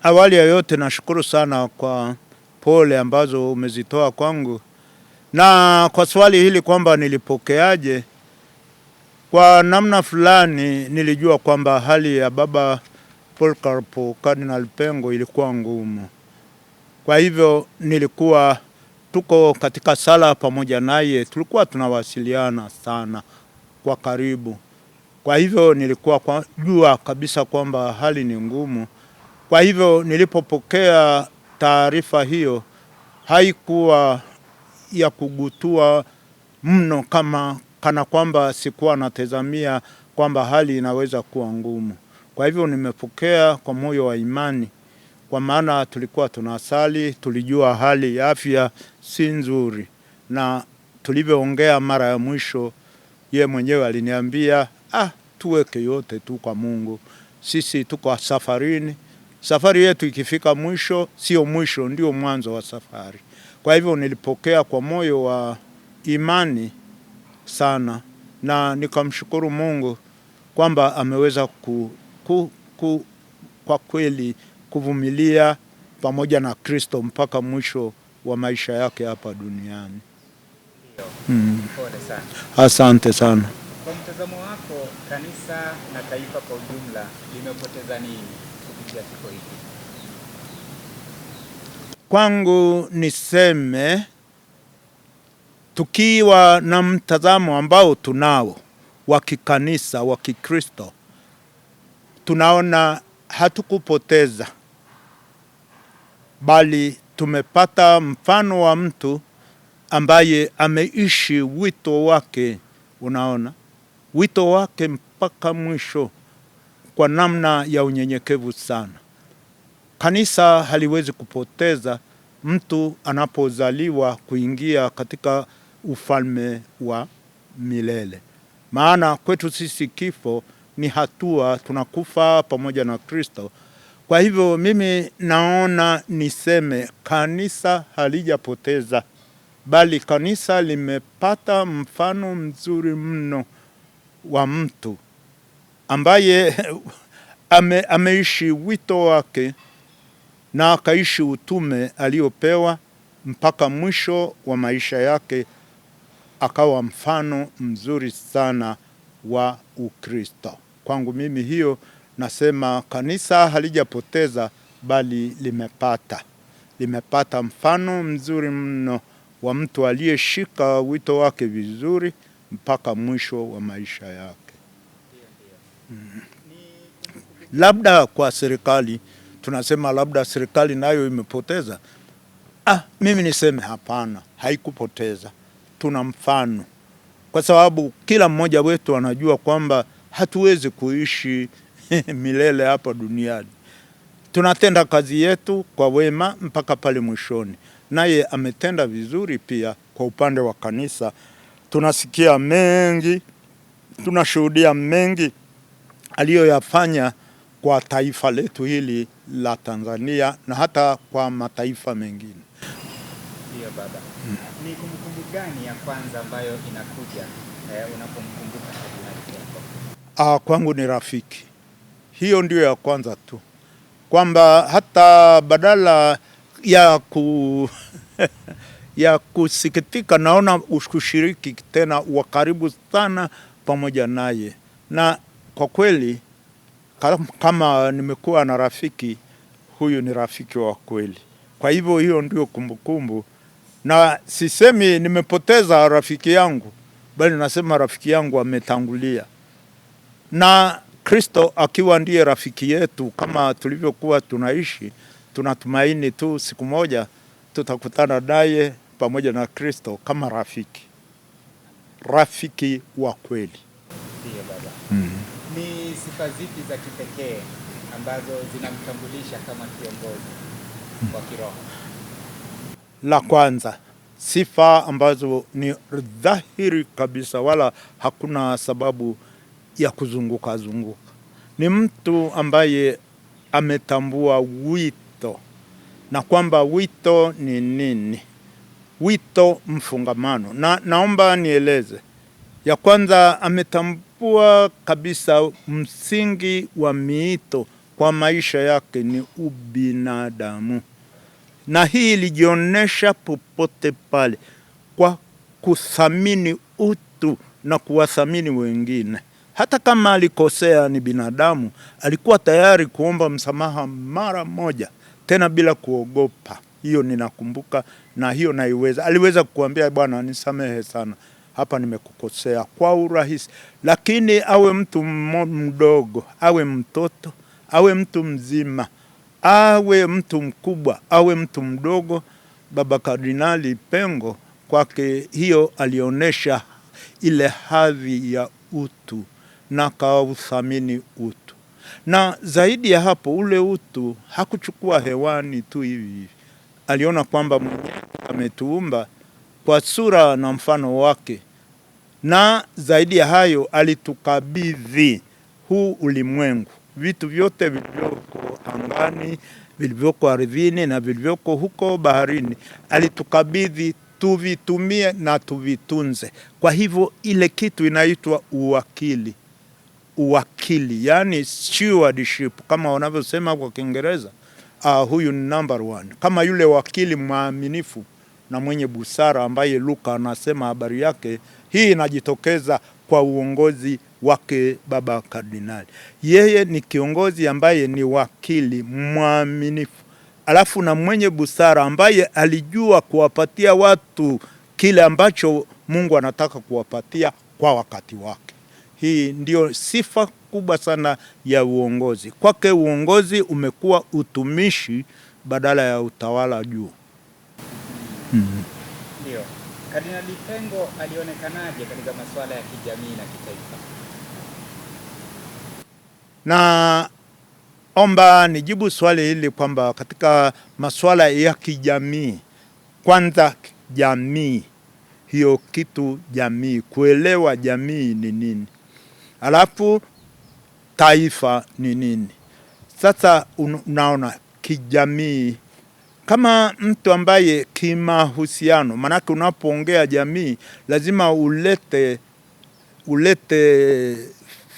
Awali ya yote nashukuru sana kwa pole ambazo umezitoa kwangu. Na kwa swali hili kwamba nilipokeaje, kwa namna fulani nilijua kwamba hali ya Baba Polycarp Cardinal Pengo ilikuwa ngumu. Kwa hivyo nilikuwa tuko katika sala pamoja naye, tulikuwa tunawasiliana sana kwa karibu. Kwa hivyo nilikuwa jua kabisa kwamba hali ni ngumu. Kwa hivyo nilipopokea taarifa hiyo, haikuwa ya kugutua mno kana kwamba sikuwa natazamia kwamba hali inaweza kuwa ngumu. Kwa hivyo nimepokea kwa moyo wa imani, kwa maana tulikuwa tunasali, tulijua hali ya afya si nzuri. Na tulivyoongea mara ya mwisho, ye mwenyewe aliniambia, tuweke yote tu kwa Mungu. Sisi tuko safarini. Safari yetu ikifika mwisho, sio mwisho, ndio mwanzo wa safari. Kwa hivyo nilipokea kwa moyo wa imani sana, na nikamshukuru Mungu kwamba ameweza kwa kweli kuvumilia pamoja na Kristo mpaka mwisho wa maisha yake hapa duniani. Pole sana. Asante sana. Kwa mtazamo wako, kanisa na taifa kwa ujumla limepoteza nini kupitia kifo hiki? Kwangu niseme, tukiwa na mtazamo ambao tunao wa kikanisa wa Kikristo, tunaona hatukupoteza, bali tumepata mfano wa mtu ambaye ameishi wito wake. Unaona, wito wake mpaka mwisho kwa namna ya unyenyekevu sana. Kanisa haliwezi kupoteza mtu anapozaliwa kuingia katika ufalme wa milele. Maana kwetu sisi kifo ni hatua, tunakufa pamoja na Kristo. Kwa hivyo mimi naona niseme kanisa halijapoteza, bali kanisa limepata mfano mzuri mno wa mtu ambaye ameishi wito wake na akaishi utume aliopewa mpaka mwisho wa maisha yake, akawa mfano mzuri sana wa Ukristo. Kwangu mimi hiyo nasema kanisa halijapoteza, bali limepata mfano mzuri mno wa mtu aliyeshika wito wake vizuri mpaka mwisho wa maisha yake. Labda kwa serikali tunasema labda serikali nayo imepoteza. Mimi niseme hapana, haikupoteza. Tuna mfano, kwa sababu kila mmoja wetu anajua kwamba hatuwezi kuishi milele hapa duniani. Tunatenda kazi yetu kwa wema mpaka pale mwishoni. Naye ametenda vizuri pia kwa upande wa kanisa. Tunasikia mengi, tunashuhudia mengi aliyoyafanya kwa taifa letu hili la Tanzania na hata kwa mataifa mengine. Ndio baba. Ni kumbukumbu gani ya kwanza ambayo inakuja unapomkumbuka Kardinali Pengo? Kwangu ni rafiki. Hiyo ndio ya kwanza tu. Kwamba hata badala ya kusikitika, naona ushiriki tena wa karibu sana pamoja naye. Na kwa kweli kama nimekuwa na rafiki, huyu ni rafiki wa kweli. Kwa hivyo hiyo ndio kumbukumbu. Na sisemi nimepoteza rafiki yangu, bali nasema rafiki yangu ametangulia. Na Kristo akiwa ndiye rafiki yetu, kama tulivyokuwa tunaishi, tunatumaini tu siku moja tutakutana naye pamoja na Kristo kama rafiki wa kweli. Ndiyo baba. Ni sifa zipi za kipekee ambazo zinamtambulisha kama kiongozi wa kiroho? La kwanza, sifa ambazo ni dhahiri kabisa, wala hakuna sababu ya kuzunguka. Ni mtu ambaye ametambua wito, na kwamba wito ni nini? Wito mfungamano. Na naomba nieleze. Ya kwanza, ametambua kabisa msingi wa miito kwa maisha yake ni ubinadamu, na hii ilijionyesha popote pale kwa kuthamini utu na kuwathamini wengine. Hata kama alikosea, ni binadamu, alikuwa tayari kuomba msamaha mara moja, tena bila kuogopa. Hiyo ninakumbuka, na hiyo naiweza. Aliweza kuambia, bwana nisamehe sana, hapa nimekukosea, kwa urahisi. Lakini awe mtu mdogo, awe mtoto, awe mtu mzima, awe mtu mkubwa, awe mtu mdogo, Baba Kardinali Pengo kwake hiyo alionyesha ile hadhi ya utu na kauthamini utu. Na zaidi ya hapo, ule utu hakuchukua hewani tu hivi. Aliona kwamba Mwenyezi ametuumba kwa sura na mfano wake, na zaidi ya hayo alitukabidhi huu ulimwengu, vitu vyote vilivyoko angani, vilivyoko ardhini na vilivyoko huko baharini, alitukabidhi tuvitumie na tuvitunze. Kwa hivyo ile kitu inaitwa uwakili. Uwakili, yani stewardship kama wanavyosema kwa Kiingereza. Huyu ni number one, kama yule wakili mwaminifu na mwenye busara ambaye Luka anasema habari yake. Hii inajitokeza kwa uongozi wake Baba Kardinali. Yeye ni kiongozi ambaye ni wakili mwaminifu, alafu na mwenye busara, ambaye alijua kuwapatia watu kile ambacho Mungu anataka kuwapatia kwa wakati wake. Hii ndio sifa kubwa sana ya uongozi. Kwake uongozi umekuwa utumishi badala ya utawala juu. Ndio. Kardinali Pengo alionekanaje katika masuala ya kijamii na kitaifa? Naomba nijibu swali hili kwamba katika masuala ya kijamii, kwanza jamii, hiyo kitu jamii, kuelewa jamii ni nini, alafu taifa ni nini. Sasa unaona kijamii kama mtu ambaye kimahusiano, manake unapoongea jamii lazima ulete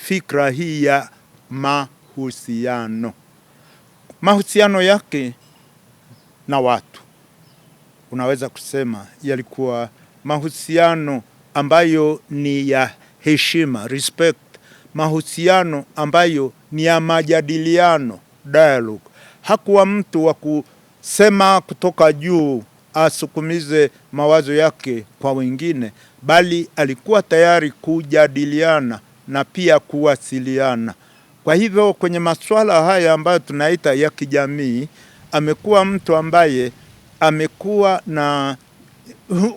fikra hii ya mahusiano. Mahusiano yake na watu, unaweza kusema yalikuwa mahusiano ambayo ni ya heshima, respect, mahusiano ambayo ni ya majadiliano, dialogue. Hakuwa mtu wa kusema kutoka juu asukumize mawazo yake kwa wengine, bali alikuwa tayari kujadiliana na pia kuwasiliana. Kwa hivyo kwenye masuala haya ambayo tunaita ya kijamii, amekuwa mtu ambaye amekuwa na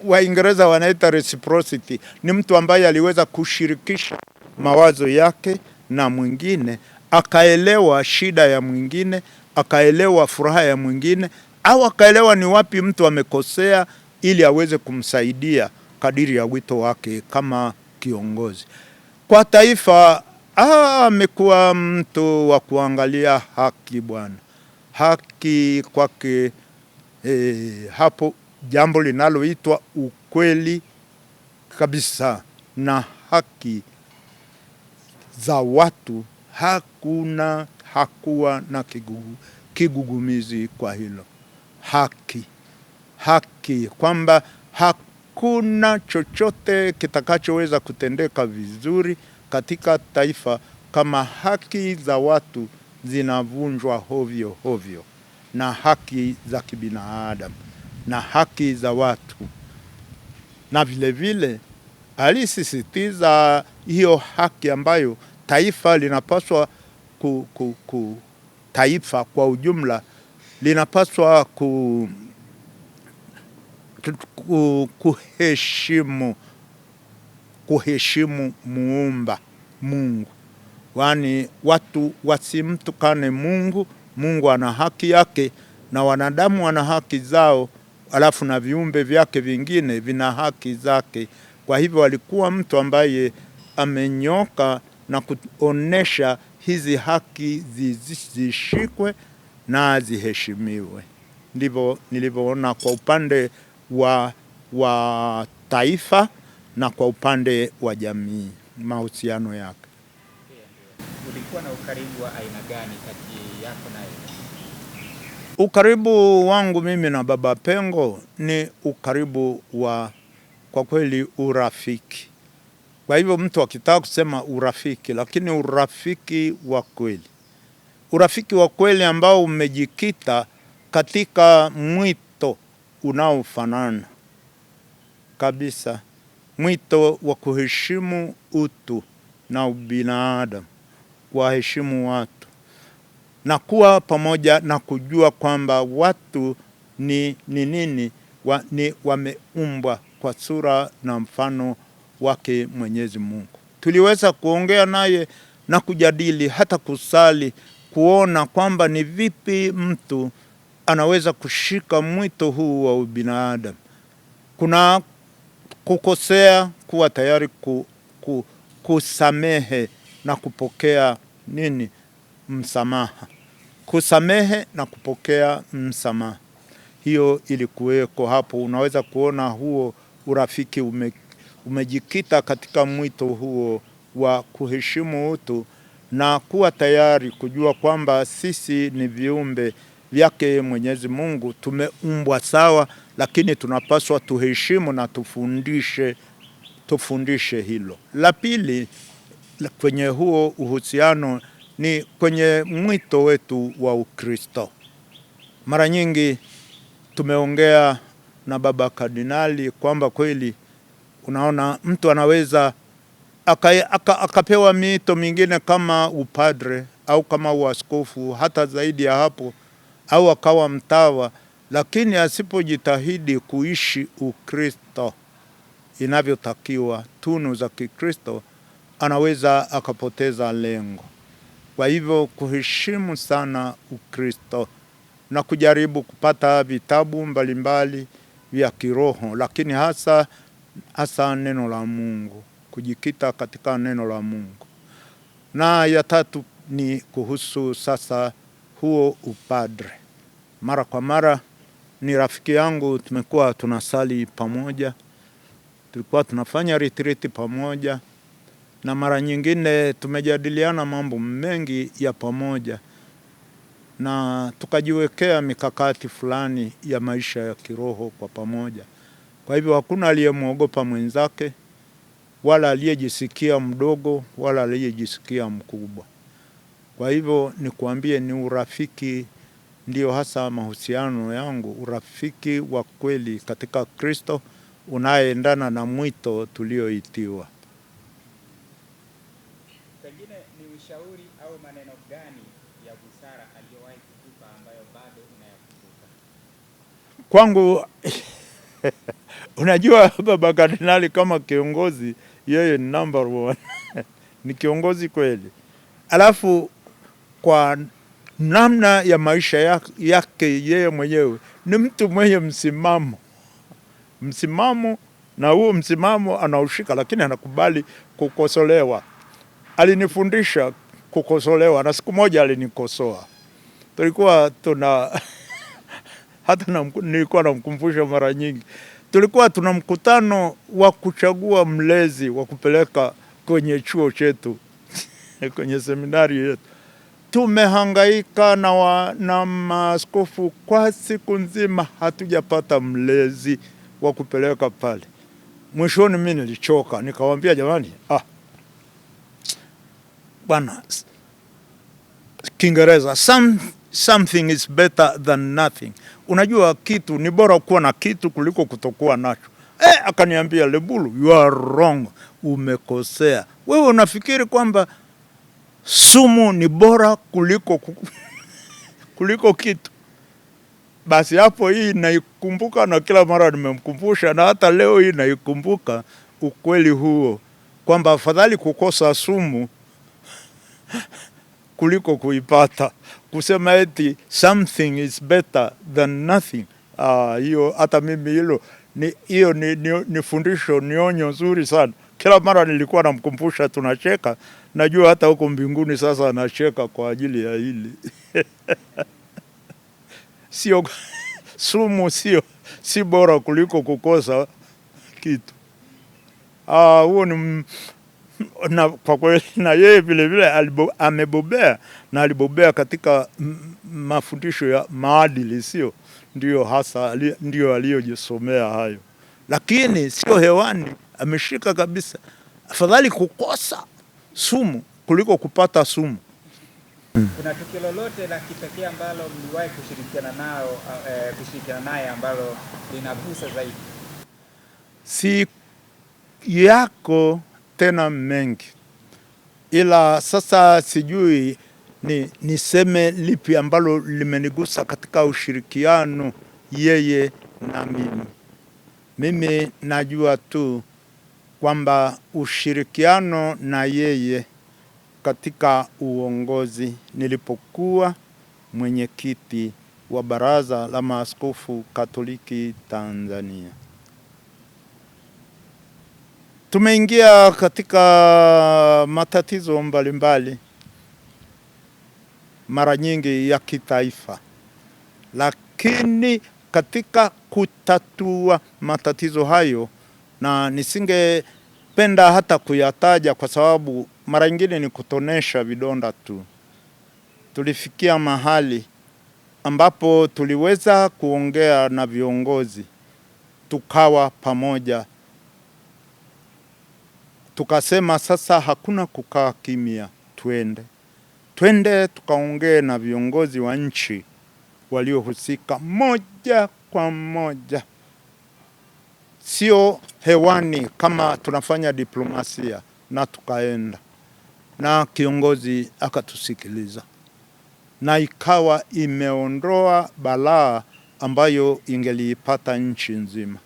Waingereza wanaita reciprocity. Ni mtu ambaye aliweza kushirikisha mawazo yake na mwingine, akaelewa shida ya mwingine, akaelewa furaha ya mwingine, au akaelewa ni wapi mtu amekosea ili aweze kumsaidia kadiri ya wito wake kama kiongozi. Kwa taifa, amekuwa mtu wa kuangalia haki bwana. Haki kwake, hapo jambo linaloitwa ukweli kabisa na haki za watu, hakuwa na kigugumizi kwa hilo. Haki kwamba hakuna chochote kitakachoweza kutendeka vizuri katika taifa kama haki za watu zinavunjwa hovyo hovyo, na haki za kibinadamu na haki za watu. Na vile vile alisisitiza hiyo haki ambayo taifa linapaswa taifa kwa ujumla linapaswa kuheshimu muumba Mungu. Wani watu wasimtukane Mungu. Mungu ana haki yake na wanadamu wana haki zao, alafu na viumbe vyake vingine vina haki zake. Kwa hivyo alikuwa mtu ambaye amenyoka na kuonesha hizi haki zishikwe na ziheshimiwe. Ndivyo nilivyoona kwa upande wa taifa na kwa upande wa jamii, mahusiano yake. Kumekuwa na ukaribu wa aina gani kati yako na yeye? Ukaribu wangu mimi na Baba Pengo ni ukaribu wa kwa kweli urafiki. Kwa hivyo mtu akitaka kusema urafiki, lakini urafiki wa kweli. Urafiki wa kweli ambao umejikita katika mwito unaofanana kabisa. Mwito wa kuheshimu utu na ubinadamu, kuwaheshimu watu na kuwa pamoja na kujua kwamba watu ni nini, wameumbwa kwa sura na mfano wake Mwenyezi Mungu. Tuliweza kuongea naye na kujadili, hata kusali, kuona kwamba ni vipi mtu anaweza kushika mwito huu wa ubinadamu. Kuna kukosea, kuwa tayari kusamehe na kupokea msamaha. Kusamehe na kupokea msamaha. Hiyo ilikuweko hapo. Unaweza kuona huo urafiki umejikita katika mwito huo wa kuheshimu utu na kuwa tayari kujua kwamba sisi ni viumbe vyake Mwenyezi Mungu, tumeumbwa sawa, lakini tunapaswa tuheshimu na tufundishe hilo. La pili kwenye huo uhusiano ni kwenye mwito wetu wa Ukristo. Mara nyingi tumeongea na Baba Kardinali kwamba kweli unaona mtu anaweza akapewa mito mingine kama upadre au kama uaskofu, hata zaidi ya hapo, au akawa mtawa, lakini asipojitahidi kuishi Ukristo inavyotakiwa, tunu za Kikristo, anaweza akapoteza lengo. Kwa hivyo kuheshimu sana Ukristo na kujaribu kupata vitabu mbalimbali vya kiroho, lakini hasa neno la Mungu, kujikita katika neno la Mungu. Na ya tatu ni kuhusu sasa huo upadre. Mara kwa mara ni rafiki yangu, tumekuwa tunasali pamoja, tulikuwa tunafanya retreat pamoja, na mara nyingine tumejadiliana mambo mengi ya pamoja na tukajiwekea mikakati fulani ya maisha ya kiroho kwa pamoja. Kwa hivyo hakuna aliyemwogopa mwenzake, wala aliyejisikia mdogo, wala aliyejisikia mkubwa. Kwa hivyo nikuambie, ni urafiki ndio hasa mahusiano yangu, urafiki wa kweli katika Kristo unayeendana na mwito tulioitiwa. Pengine ni ushauri au maneno gani ya busara aliyowahi kukupa ambayo bado unayakumbuka? Kwangu unajua Baba Kardinali kama kiongozi, yeye ni number one. Ni kiongozi kweli. Alafu kwa namna ya maisha yake yeye mwenyewe ni mtu mwenye msimamo, na huo msimamo anaushika, lakini anakubali kukosolewa. Alinifundisha kukosolewa, na siku moja alinikosoa. Tulikuwa hata nilikuwa namkumbusha mara nyingi. Tulikuwa tuna mkutano wa kuchagua mlezi wa kupeleka kwenye chuo chetu kwenye seminari yetu. Tumehangaika na maaskofu kwa siku nzima, hatujapata mlezi wa kupeleka pale. Mwishoni mimi nilichoka, nikamwambia jamani, bwana, Kiingereza, something is better than nothing. Unajua kitu ni bora kuwa na kitu kuliko kutokuwa nacho. Akaniambia, Lebulu, you are wrong, umekosea. Wewe unafikiri kwamba sumu ni bora kuliko kitu? Basi hapo hii naikumbuka, na kila mara nimemkumbusha, na hata leo hii naikumbuka ukweli huo, kwamba afadhali kukosa sumu kuliko kuipata. Kusema eti something is better than nothing, hiyo hata mimi hiyo ni fundisho, ni onyo nzuri sana. Kila mara nilikuwa namkumbusha, tunacheka. Najua hata huko mbinguni sasa anacheka kwa ajili ya hili. Sio sumu, si bora kuliko kukosa kitu. Huo ni na kwa kweli na yeye vile vile amebobea na alibobea katika mafundisho ya maadili, sio ndio hasa ndio aliyojisomea hayo, lakini sio hewani, ameshika kabisa. Afadhali kukosa sumu kuliko kupata sumu. Kuna tukio lolote la kipekee ambalo mliwahi kushirikiana naye ambalo linagusa zaidi? Si yako tena mengi, ila sasa sijui niseme lipi ambalo limenigusa katika ushirikiano yeye na mimi. Mimi najua tu kwamba ushirikiano na yeye katika uongozi nilipokuwa mwenyekiti wa Baraza la Maaskofu Katoliki Tanzania. Tumeingia katika matatizo mbalimbali, mara nyingi ya kitaifa, lakini katika kutatua matatizo hayo, na nisingependa hata kuyataja kwa sababu mara nyingine ni kutonesha vidonda tu, tulifikia mahali ambapo tuliweza kuongea na viongozi, tukawa pamoja, tukasema sasa hakuna kukaa kimya, twende tukaongee na viongozi wa nchi waliohusika moja kwa moja, sio hewani kama tunafanya diplomasia. Na tukaenda na kiongozi akatusikiliza, na ikawa imeondoa balaa ambayo ingeliipata nchi nzima.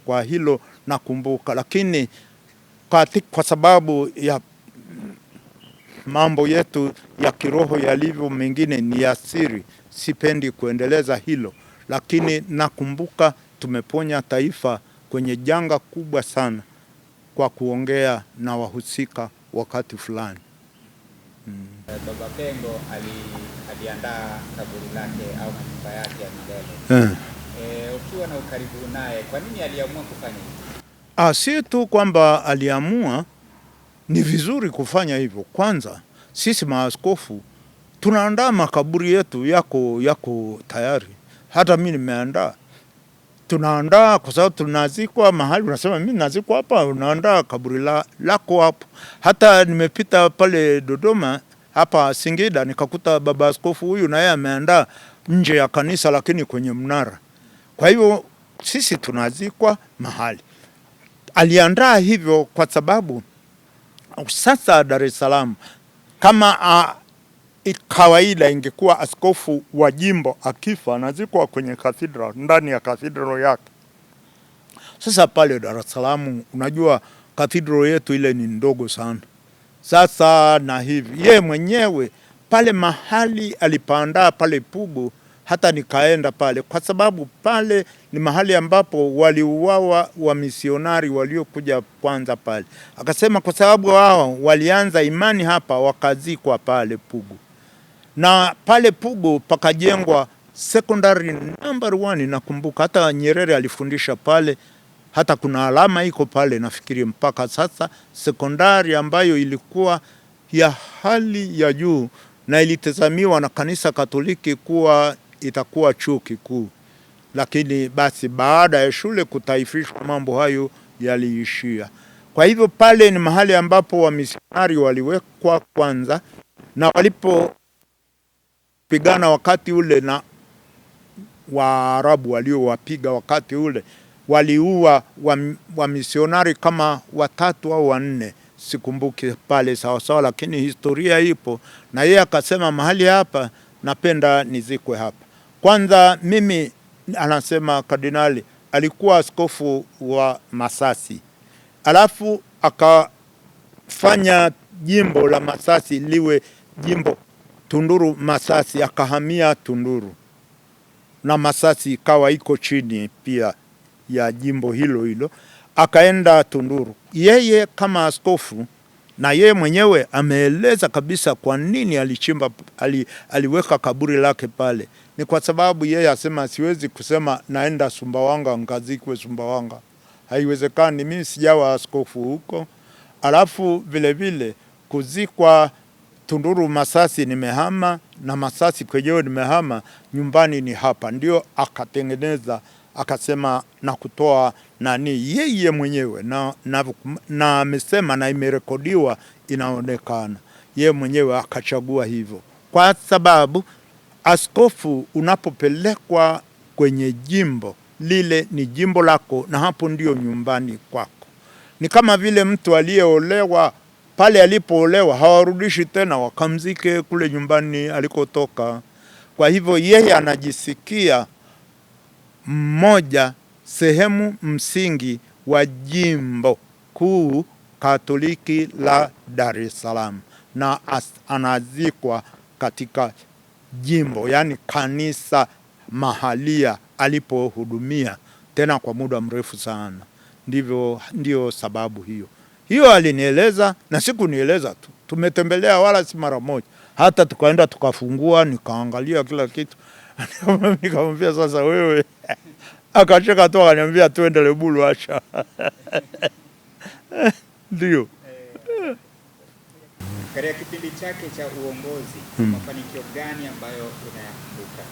Kwa hilo nakumbuka, lakini kwa sababu ya mambo yetu ya kiroho yalivyo, mengine ni ya siri, sipendi kuendeleza hilo, lakini nakumbuka tumeponya taifa kwenye janga kubwa sana kwa kuongea na wahusika wakati fulani. Baba Pengo aliandaa kaburi lake au nyumba yake ya milele. Ukiwa na ukaribu naye, kwa nini aliamua kufanya hivyo? Si tu kwamba aliamua, ni vizuri kufanya hivyo. Kwanza sisi maaskofu tunaandaa makaburi yetu, yako tayari. Hata mimi nimeandaa. Tunaandaa kwa sababu tunazikwa mahali, unasema mimi nazikwa hapa, unaandaa kaburi lako hapo. Hata nimepita pale Dodoma, hapa Singida, nikakuta baba askofu huyu na yeye ameandaa nje ya kanisa, lakini kwenye mnara. Kwa hivyo sisi tunazikwa mahali. Aliandaa hivyo kwa sababu sasa Dar es Salaam, kama kawaida ingekuwa askofu wa jimbo akifa anazikwa kwenye cathedral, ndani ya cathedral yake. Sasa pale Dar es Salaam, unajua cathedral yetu ile ni ndogo sana. Sasa na hivi yeye mwenyewe pale mahali alipaandaa pale Pugu, hata nikaenda pale kwa sababu pale ni mahali ambapo waliuawa wa misionari waliokuja kwanza pale. Akasema kwa sababu wao walianza imani hapa, wakazikwa pale Pugu. Na pale Pugu pakajengwa secondary number 1, nakumbuka hata Nyerere alifundisha pale, hata kuna alama iko pale nafikiri mpaka sasa, sekondari ambayo ilikuwa ya hali ya juu na ilitazamiwa na kanisa Katoliki kuwa itakuwa chuo kikuu. Lakini basi baada ya shule kutaifishwa, mambo hayo yaliishia. Kwa hivyo pale ni mahali ambapo wamisionari waliwekwa kwanza, na walipopigana wakati ule na Waarabu waliowapiga wakati ule, waliua wamisionari kama 3 au 4, sikumbuki pale sawa sawa, lakini historia ipo. Na yeye akasema mahali hapa napenda nizikwe hapa. Kwanza mimi, anasema kardinali alikuwa askofu wa Masasi, alafu akafanya jimbo la Masasi liwe jimbo Tunduru Masasi, akahamia Tunduru na Masasi ikawa iko chini pia ya jimbo hilo hilo, akaenda Tunduru. Yeye kama askofu, na yeye mwenyewe ameeleza kabisa kwa nini aliweka kaburi lake pale. Ni kwa sababu yeye asema siwezi kusema naenda Sumbawanga ngazikwe Sumbawanga, haiwezekani, mimi sijawa askofu huko. alafu vile vile kuzikwa Tunduru Masasi nimehama, na Masasi kwenyewe nimehama, nyumbani ni hapa. Ndio akatengeneza akasema na kutoa nani yeye mwenyewe na amesema na imerekodiwa, inaonekana yeye mwenyewe akachagua hivyo, kwa sababu askofu unapopelekwa kwenye jimbo lile ni jimbo lako, na hapo ndio nyumbani kwako. Ni kama vile mtu aliyeolewa, pale alipoolewa hawarudishi tena wakamzike kule nyumbani alikotoka. Kwa hivyo yeye anajisikia mmoja, sehemu msingi wa jimbo kuu Katoliki la Dar es Salaam, na anazikwa katika jimbo, yani kanisa mahalia alipohudumia tena kwa muda mrefu sana. Ndio sababu hiyo alinieleza, na sikunieleza tu, tumetembelea wala si mara moja, hata tukaenda tukafungua, nikaangalia kila kitu. Nikamwambia sasa wewe, akacheka tu akaniambia twende Lebulu acha. Ndio. Katika kipindi chake cha uongozi, mafanikio gani ambayo unayakumbuka?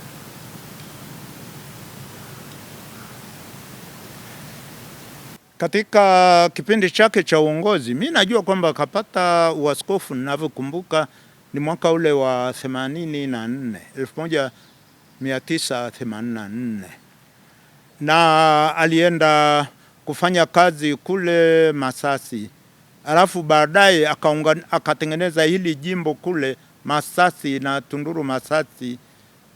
Katika kipindi chake cha uongozi, mimi najua kwamba akapata uaskofu, ninavyokumbuka ni mwaka ule wa 1984, na alienda kufanya kazi kule Masasi, alafu baadaye akatengeneza hili jimbo kule Masasi na Tunduru Masasi.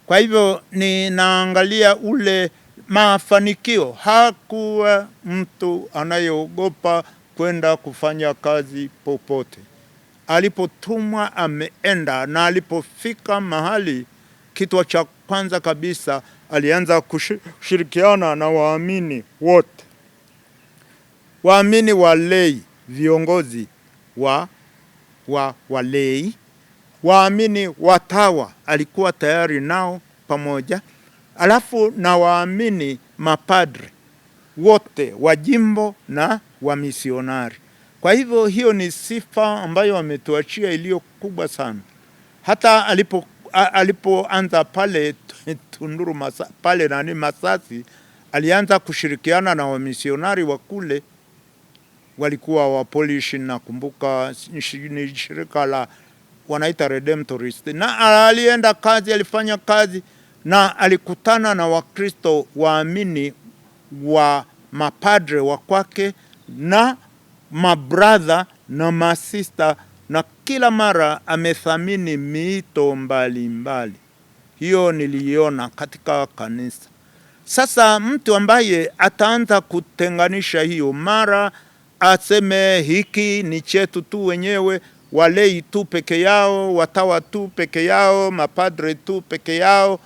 Kwa hivyo ninaangalia ule mafanikio. Hakuwa mtu anayeogopa kwenda kufanya kazi popote. Alipotumwa ameenda, na alipofika mahali, kitu cha kwanza kabisa alianza kushirikiana na waamini wote, waamini walei, viongozi walei, waamini watawa alikuwa tayari nao pamoja, alafu na waamini mapadre wote wa jimbo na wa misionari. Kwa hivyo hiyo ni sifa ambayo ametuachia iliyo kubwa sana. Hata alipoanza pale Tunduru pale Masasi, alianza kushirikiana na wamisionari wa kule, walikuwa wa Polish, na kumbuka ni shirika la wanaita Redemptorist, na alienda kazi, alifanya kazi, na alikutana na Wakristo waamini wa mapadre wa kwake na mabradha na masista, na kila mara amethamini miito mbalimbali. Hiyo niliona katika kanisa. Sasa mtu ambaye ataanza kutenganisha hiyo, mara aseme hiki ni chetu tu wenyewe, walei tu peke yao, watawa tu peke yao, mapadre tu peke yao,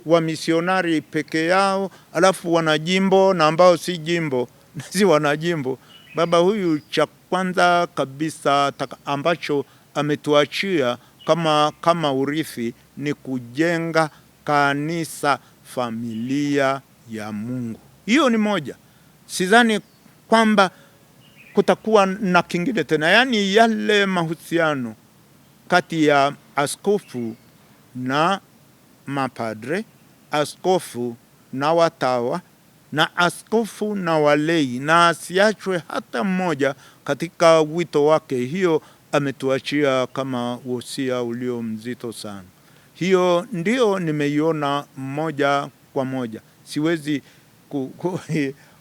wa misionari peke yao, alafu wanajimbo na ambao si jimbo si wanajimbo. Baba huyu cha kwanza kabisa ambacho ametuachia kama urithi ni kujenga kanisa, familia ya Mungu. Hiyo ni moja. Sidhani kwamba kutakuwa na kingine tena. Yani yale mahusiano kati ya askofu na mapadre, askofu na watawa, na askofu na walei, na asiachwe hata mmoja katika wito wake. Hiyo ametuachia kama wosia ulio mzito sana. Hiyo ndio nimeiona moja kwa moja. Siwezi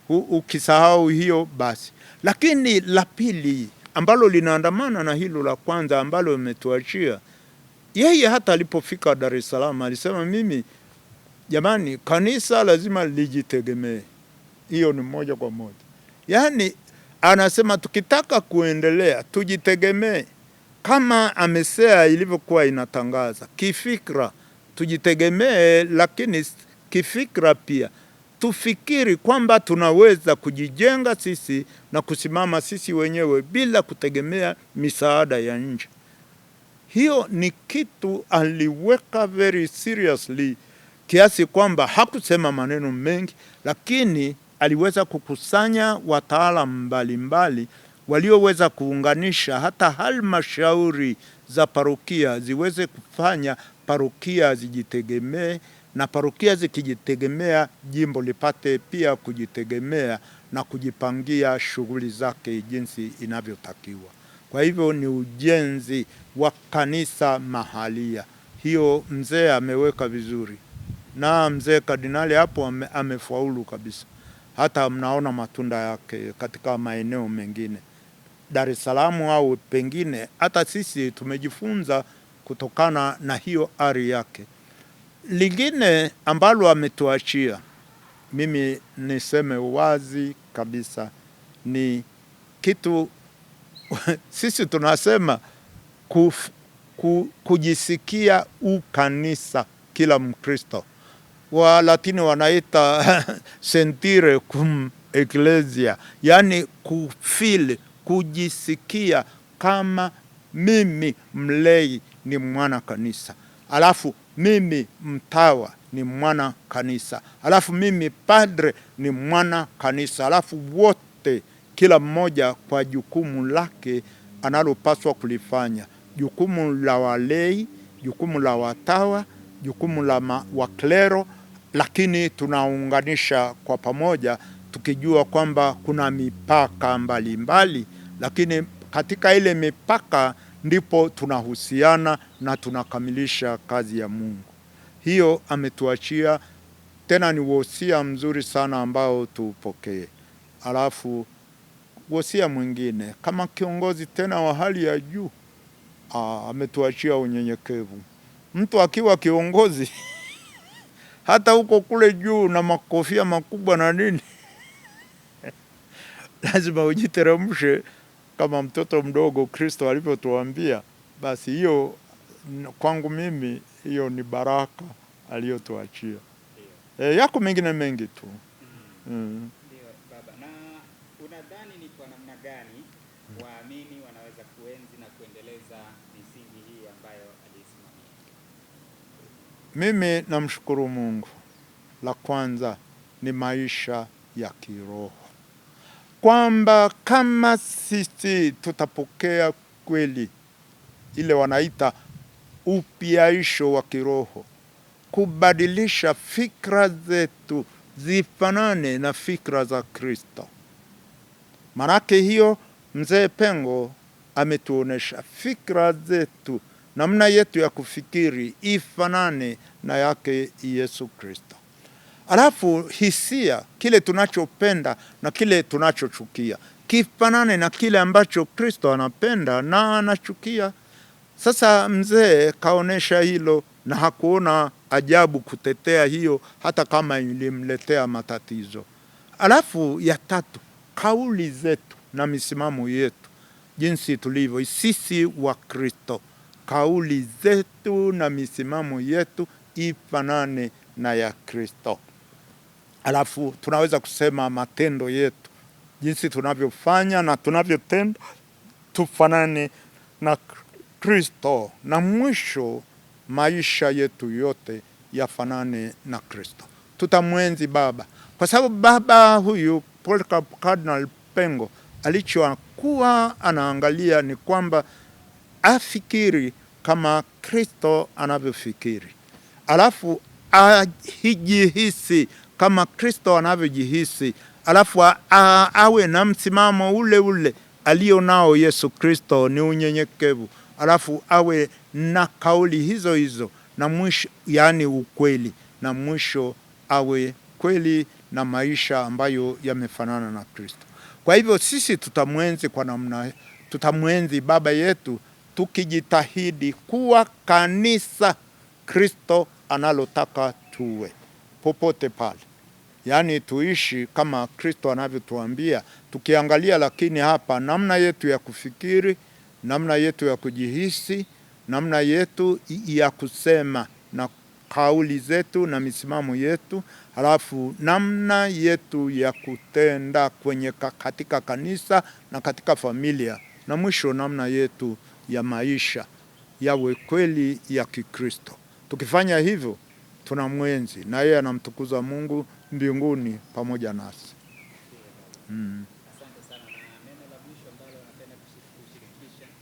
ukisahau hiyo basi. Lakini la pili ambalo linaandamana na hilo la kwanza ambalo ametuachia, yeye hata alipofika Dar es Salaam alisema, mimi jamani, kanisa lazima lijitegemee. Hiyo ni moja kwa moja. Yani anasema tukitaka kuendelea tujitegemee, kama amesea ilivyokuwa inatangaza. Kifikra tujitegemee, lakini kifikra pia tufikiri kwamba tunaweza kujijenga sisi na kusimama sisi wenyewe bila kutegemea misaada ya nje. Hiyo ni kitu aliweka very seriously, kiasi kwamba hakusema maneno mengi, lakini aliweza kukusanya wataalamu mbalimbali walioweza kuunganisha hata halmashauri za parokia ziweze kufanya parokia zijitegemee, na parokia zikijitegemea jimbo lipate pia kujitegemea na kujipangia shughuli zake jinsi inavyotakiwa. Kwa hivyo ni ujenzi wa kanisa mahalia. Hiyo mzee ameweka vizuri, na mzee kardinali hapo amefaulu kabisa. Hata mnaona matunda yake katika maeneo mengine Dar es Salaam au pengine hata sisi tumejifunza kutokana na hiyo ari yake. Lingine ambalo ametuachia, mimi niseme wazi kabisa, ni kitu sisi tunasema kujisikia ukanisa. Kila Mkristo wa Latini wanaita sentire cum ecclesia, yani kufeel, kujisikia kama mimi mlei ni mwana kanisa, alafu mimi mtawa ni mwana kanisa, alafu mimi padre ni mwana kanisa, alafu wote kila mmoja kwa jukumu lake analopaswa kulifanya. Jukumu la walei, jukumu la watawa, jukumu la waklero, lakini tunaunganisha kwa pamoja tukijua kwamba kuna mipaka mbalimbali, lakini katika ile mipaka ndipo tunahusiana na tunakamilisha kazi ya Mungu. Hiyo ametuachia, tena ni wosia mzuri sana ambao tupokee. Alafu wosia mwingine kama kiongozi tena wa hali ya juu, ametuachia unyenyekevu. Mtu akiwa kiongozi hata huko kule juu na makofia makubwa na nini lazima ujiteremshe kama mtoto mdogo Kristo alivyotuambia. Basi hiyo kwangu mimi, hiyo ni baraka aliyotuachia. Yako mengine mengi tu. Ndio baba. Na unadhani ni kwa namna gani waamini wanaweza kuenzi na kuendeleza misingi hii ambayo aliisimamia? Mimi namshukuru Mungu. La kwanza ni maisha ya kiroho, kwamba kama sisi tutapokea kweli ile wanaita upyaisho wa kiroho, kubadilisha fikra zetu zifanane na fikra za Kristo. Manake hiyo mzee Pengo ametuonesha fikra zetu, namna yetu ya kufikiri ifanane na yake Yesu Kristo. Alafu hisia, kile tunachopenda na kile tunachochukia kifanane na kile ambacho Kristo anapenda na anachukia. Sasa mzee kaonesha hilo na hakuona ajabu kutetea hiyo hata kama ilimletea matatizo. Alafu ya tatu, kauli zetu na misimamo yetu, jinsi tulivyo sisi wa Kristo, kauli zetu na misimamo yetu ifanane na ya Kristo. Alafu tunaweza kusema matendo yetu, jinsi tunavyofanya na tunavyotenda, tufanane na Kristo, na mwisho maisha yetu yote yafanane na Kristo. Tutamwenzi baba, kwa sababu baba huyu Polycarp Cardinal Pengo alichokuwa anaangalia ni kwamba afikiri kama Kristo anavyofikiri, alafu ajihisi kama Kristo anavyojihisi, alafu awe na msimamo ule ule alio nao Yesu Kristo, ni unyenyekevu, alafu awe na kauli hizo hizo, na mwisho yani ukweli, na mwisho awe kweli na maisha ambayo yamefanana na Kristo. Kwa hivyo sisi tutamwenzi kwa namna, tutamwenzi baba yetu tukijitahidi kuwa kanisa Kristo analotaka tuwe popote pale. Yani tuishi kama Kristo anavyotuambia, tukiangalia lakini hapa namna yetu ya kufikiri, namna yetu ya kujihisi, namna yetu ya kusema na kauli zetu na misimamo yetu, halafu namna yetu ya kutenda katika kanisa na katika familia, na mwisho namna yetu ya maisha yawe kweli ya Kikristo. Tukifanya hivyo tunamwenzi na yeye anamtukuza Mungu mbinguni pamoja nasi. Asante sana. Na neno la mwisho ambalo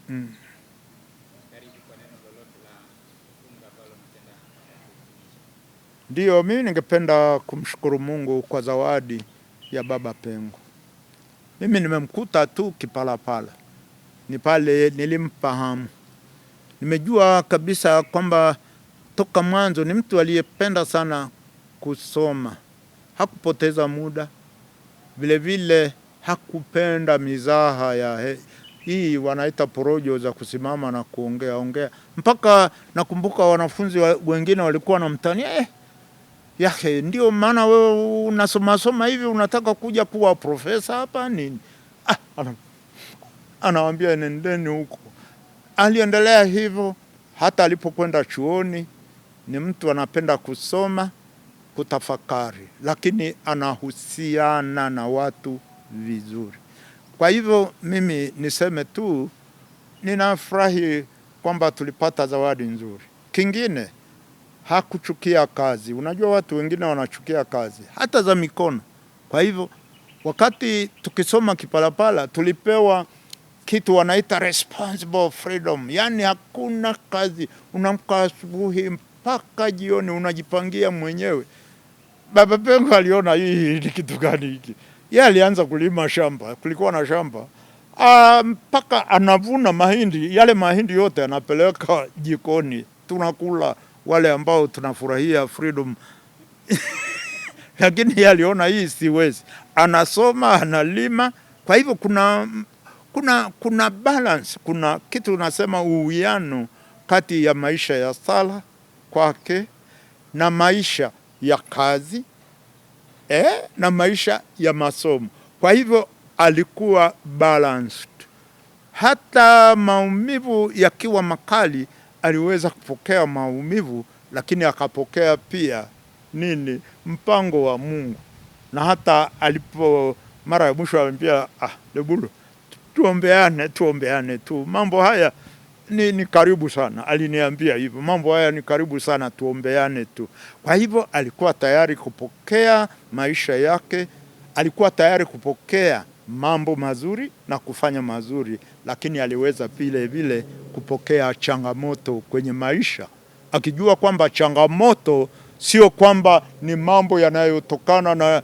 Karibu kwa neno lolote la kufunga ambalo unapenda kutumisha. Ndio, mimi ningependa kumshukuru Mungu kwa zawadi ya Baba Pengo. Mimi nimemkuta tu Kipalapala, ni pale nilimfahamu. Nimejua kabisa kwamba toka mwanzo ni mtu aliyependa sana kusoma, hakupoteza muda, vile vile hakupenda mizaha ya hii wanaita porojo za kusimama na kuongea. Mpaka nakumbuka wanafunzi wengine walikuwa wanamtania yake, ndio maana wewe unasoma hivi unataka kuja kuwa profesa hapa nini? Anawaambia nendeni huko. Aliendelea hivyo hata alipokwenda chuoni. Ni mtu anapenda kusoma, kutafakari, lakini anahusiana na watu vizuri. Kwa hivyo mimi niseme tu ninafurahi kwamba tulipata zawadi nzuri. Kingine, hakuchukia kazi. Unajua watu wengine wanachukia kazi hata za mikono. Kwa hivyo wakati tukisoma Kipalapala tulipewa kitu wanaita responsible freedom, yani hakuna kazi, unamka asubuhi mpaka jioni unajipangia mwenyewe. Baba Pengo aliona hii ni kitu gani hiki? Yeye alianza kulima shamba, kulikuwa na shamba mpaka anavuna mahindi, yale mahindi yote anapeleka jikoni, tunakula wale ambao tunafurahia freedom. Lakini yeye aliona hii siwezi, anasoma, analima. Kwa hivyo kuna balance, kuna kitu unasema uwiano kati ya maisha ya sala kwake na maisha ya kazi na maisha ya masomo. Kwa hivyo alikuwa balanced. Hata maumivu yakiwa makali aliweza kupokea maumivu, lakini akapokea pia nini? Mpango wa Mungu. Na hata alipo mara ya mwisho aliambia Lebulo, tuombeane tu. Mambo haya ni karibu sana. Aliniambia hivyo, mambo haya ni karibu sana, tuombeane tu. Kwa hivyo alikuwa tayari kupokea maisha yake, alikuwa tayari kupokea mambo mazuri na kufanya mazuri, lakini aliweza vile vile kupokea changamoto kwenye maisha, akijua kwamba changamoto sio kwamba ni mambo yanayotokana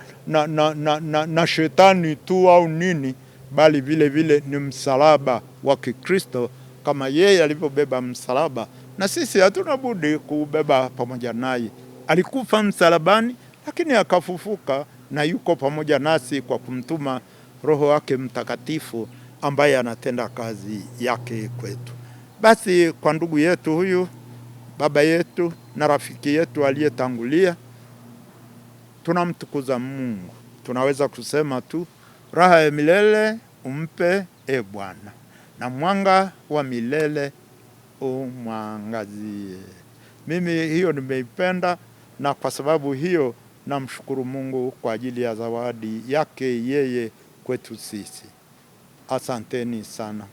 na shetani tu au nini, bali vile vile ni msalaba wa Kikristo. Kama yeye alivyobeba msalaba, na sisi hatuna budi kubeba pamoja naye. Alikufa msalabani, lakini akafufuka na yuko pamoja nasi kwa kumtuma Roho wake Mtakatifu ambaye anatenda kazi yake kwetu. Basi kwa ndugu yetu huyu, baba yetu na rafiki yetu aliyetangulia, tunamtukuza Mungu. Tunaweza kusema tu raha ya milele umpe Bwana, na mwanga wa milele umwangazie. Mimi hiyo nimeipenda, na kwa sababu hiyo namshukuru Mungu kwa ajili ya zawadi yake yeye kwetu sisi. Asanteni sana.